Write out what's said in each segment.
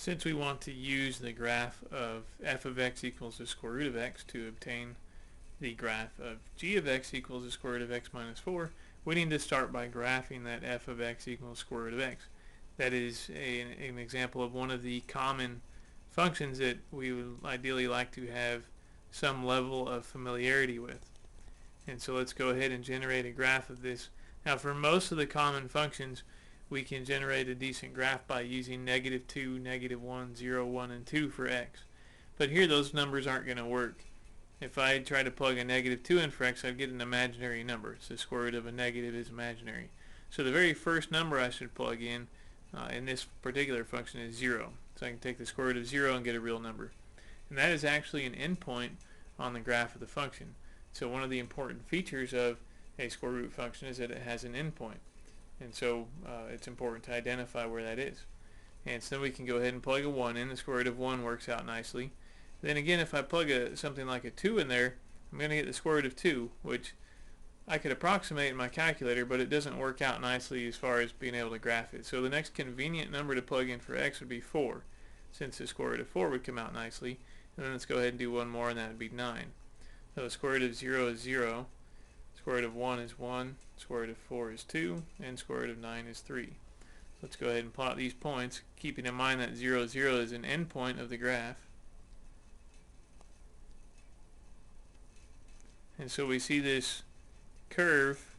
Since we want to use the graph of f of x equals the square root of x to obtain the graph of g of x equals the square root of x minus 4, we need to start by graphing that f of x equals square root of x. That is an example of one of the common functions that we would ideally like to have some level of familiarity with. And so let's go ahead and generate a graph of this. Now for most of the common functions, we can generate a decent graph by using negative 2, negative 1, 0, 1, and 2 for x. But here those numbers aren't going to work. If I try to plug a negative 2 in for x, I'd get an imaginary number. So the square root of a negative is imaginary. So the very first number I should plug in this particular function is 0. So I can take the square root of 0 and get a real number. And that is actually an endpoint on the graph of the function. So one of the important features of a square root function is that it has an endpoint. And so it's important to identify where that is. And so then we can go ahead and plug a 1 in. The square root of 1 works out nicely. Then again, if I plug something like a 2 in there, I'm going to get the square root of 2, which I could approximate in my calculator, but it doesn't work out nicely as far as being able to graph it. So the next convenient number to plug in for x would be 4, since the square root of 4 would come out nicely. And then let's go ahead and do one more, and that would be 9. So the square root of 0 is 0. Square root of 1 is 1, square root of 4 is 2, and square root of 9 is 3. So let's go ahead and plot these points, keeping in mind that 0, 0 is an endpoint of the graph. And so we see this curve.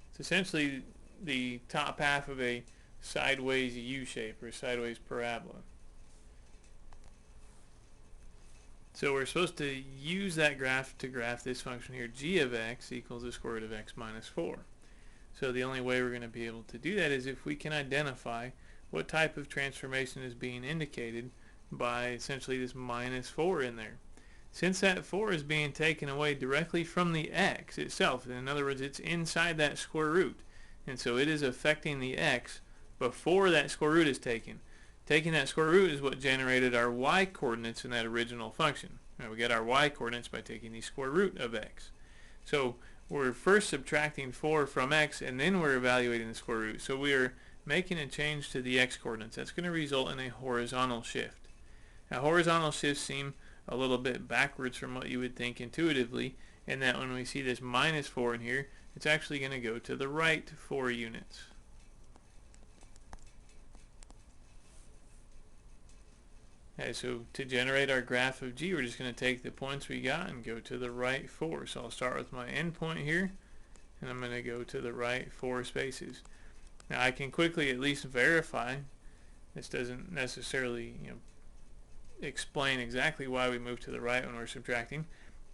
It's essentially the top half of a sideways U shape or sideways parabola. So we're supposed to use that graph to graph this function here, g of x equals the square root of x minus 4. So the only way we're going to be able to do that is if we can identify what type of transformation is being indicated by essentially this minus 4 in there. Since that 4 is being taken away directly from the x itself, in other words, it's inside that square root, and so it is affecting the x before that square root is taken. Taking that square root is what generated our y coordinates in that original function. Now we get our y coordinates by taking the square root of x. So we're first subtracting 4 from x, and then we're evaluating the square root. So we are making a change to the x coordinates. That's going to result in a horizontal shift. Now horizontal shifts seem a little bit backwards from what you would think intuitively, in that when we see this minus 4 in here, it's actually going to go to the right 4 units. Okay, so to generate our graph of g, we're just going to take the points we got and go to the right 4. So I'll start with my endpoint here, and I'm going to go to the right 4 spaces. Now I can quickly at least verify. This doesn't necessarily explain exactly why we move to the right when we're subtracting,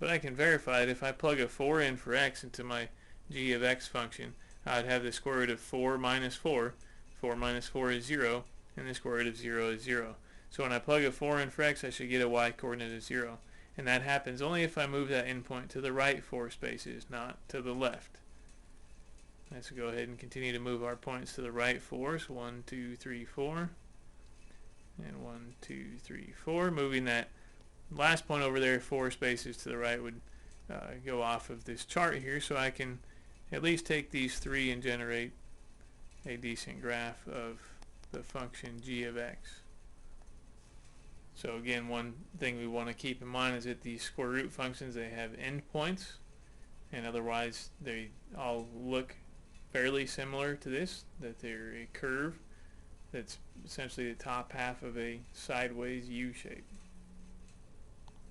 but I can verify that if I plug a 4 in for x into my g of x function, I'd have the square root of 4 minus 4. 4 minus 4 is 0, and the square root of 0 is 0. So when I plug a 4 in for x, I should get a y coordinate of 0. And that happens only if I move that endpoint to the right 4 spaces, not to the left. Let's go ahead and continue to move our points to the right 4. So 1, 2, 3, 4. And 1, 2, 3, 4. Moving that last point over there 4 spaces to the right would go off of this chart here. So I can at least take these 3 and generate a decent graph of the function g of x. So again, one thing we want to keep in mind is that these square root functions, they have endpoints, and otherwise they all look fairly similar to this, that they're a curve that's essentially the top half of a sideways U shape.